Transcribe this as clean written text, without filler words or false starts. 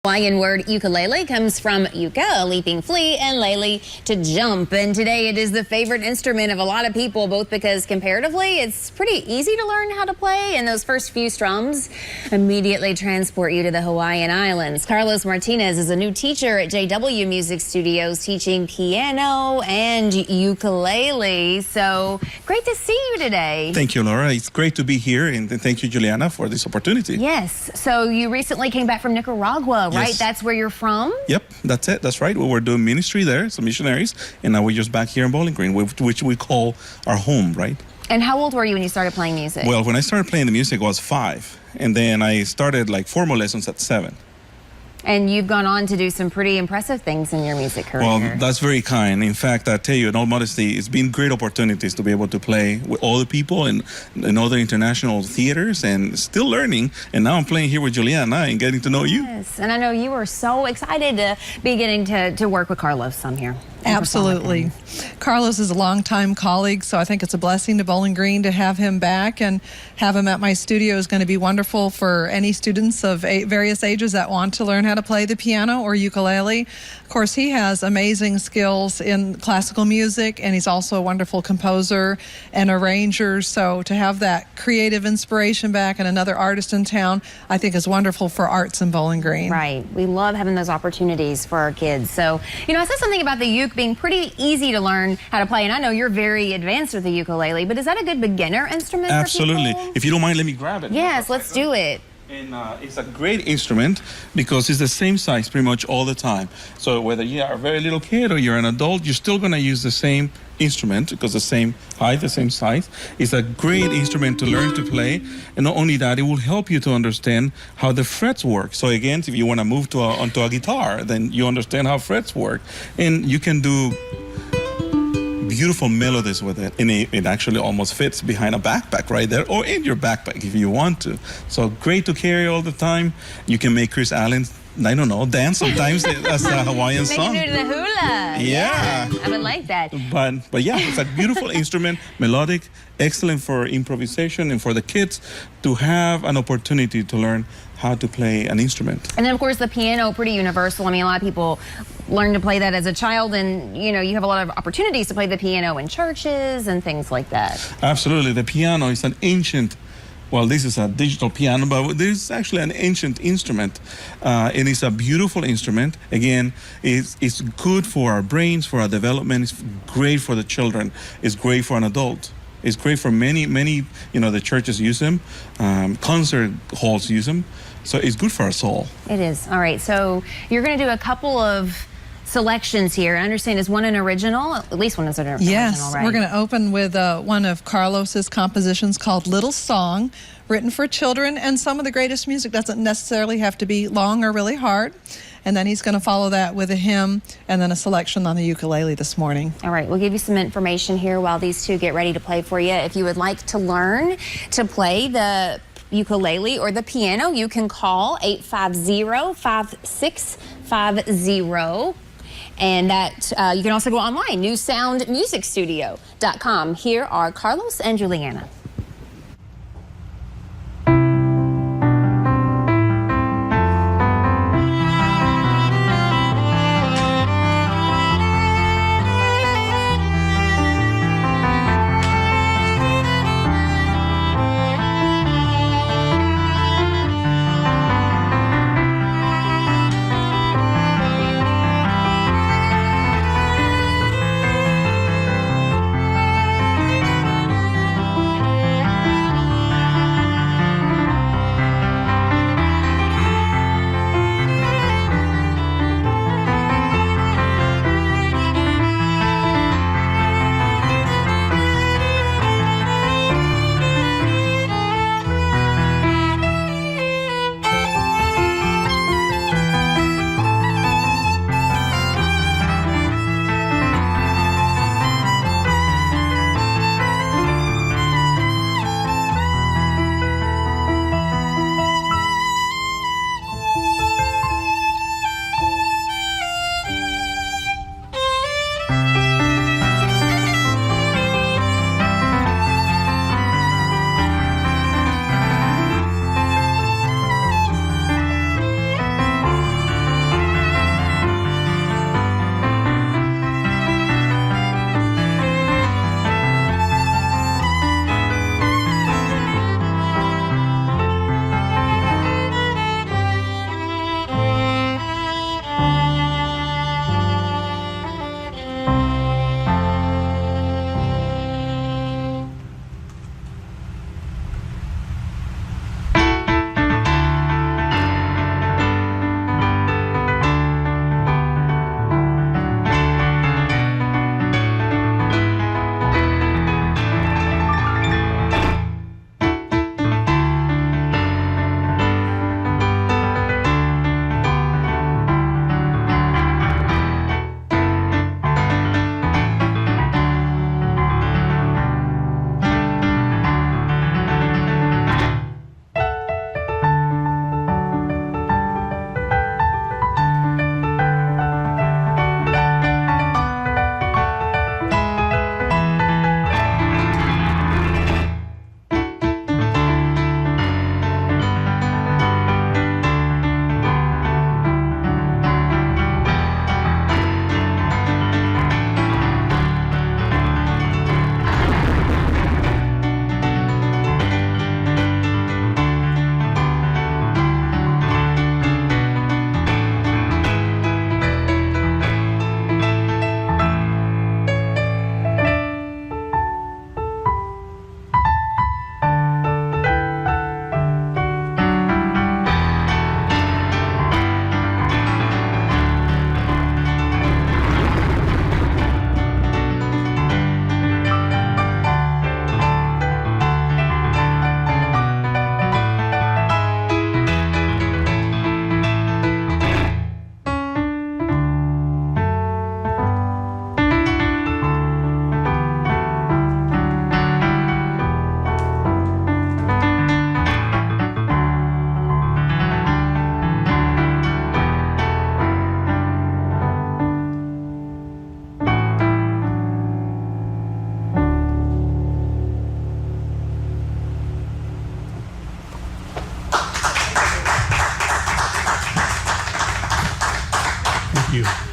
Hawaiian word ukulele comes from yuka, a leaping flea, and lele, to jump. And today it is the favorite instrument of a lot of people, both because comparatively it's pretty easy to learn how to play, and those first few strums immediately transport you to the Hawaiian Islands. Carlos Martinez is a new teacher at JW Music Studios, teaching piano and ukulele. So great to see you today. Thank you, Laura. It's great to be here, and thank you, Juliana, for this opportunity. Yes. So you recently came back from Nicaragua, right? Yes. That's where you're from? Yep, that's it. That's right. We were doing ministry there, some missionaries, and now we're just back here in Bowling Green, which we call our home, right? And how old were you when you started playing music? Well, when I started playing the music, I was 5, and then I started like formal lessons at 7. And you've gone on to do some pretty impressive things in your music career. Well, that's very kind. In fact, I tell you, in all modesty, it's been great opportunities to be able to play with all the people in other international theaters, and still learning. And now I'm playing here with Julianna and getting to know you. Yes, and I know you were so excited to be getting to work with Carlos some here. Absolutely. Carlos is a longtime colleague, so I think it's a blessing to Bowling Green to have him back, and have him at my studio is going to be wonderful for any students of various ages that want to learn how to play the piano or ukulele. Of course, he has amazing skills in classical music, and he's also a wonderful composer and arranger. So to have that creative inspiration back and another artist in town, I think is wonderful for arts in Bowling Green. Right. We love having those opportunities for our kids. So, you know, I said something about the uke being pretty easy to learn how to play, and I know you're very advanced with the ukulele, but is that a good beginner instrument? Absolutely. For people? If you don't mind, let me grab it. Yes, let's do it. And it's a great instrument because it's the same size pretty much all the time. So whether you are a very little kid or you're an adult, you're still going to use the same instrument because the same height, the same size. It's a great instrument to learn to play. And not only that, it will help you to understand how the frets work. So again, if you want to move onto a guitar, then you understand how frets work. And you can do beautiful melodies with it, and it actually almost fits behind a backpack right there, or in your backpack if you want to. So great to carry all the time. You can make Chris Allen, I don't know, dance sometimes as a Hawaiian song. Make him do the hula. Yeah. I would like that. But yeah, it's a beautiful instrument, melodic, excellent for improvisation, and for the kids to have an opportunity to learn how to play an instrument. And then, of course, the piano, pretty universal. I mean, a lot of people learn to play that as a child, and, you know, you have a lot of opportunities to play the piano in churches and things like that. Absolutely. The piano is an ancient, well, this is a digital piano, but this is actually an ancient instrument. It is a beautiful instrument. Again, it's good for our brains, for our development. It's great for the children. It's great for an adult. It's great for many, you know, the churches use them. Concert halls use them. So it's good for our soul. It is. All right. So you're going to do a couple of selections here. I understand is one an original? At least one is an original, Yes, right? we're going to open with one of Carlos's compositions called Little Song, written for children, and some of the greatest music doesn't necessarily have to be long or really hard. And then he's going to follow that with a hymn and then a selection on the ukulele this morning. All right, we'll give you some information here while these two get ready to play for you. If you would like to learn to play the ukulele or the piano, you can call 850-5650. And that you can also go online, newsoundmusicstudio.com. Here are Carlos and Julianna. you.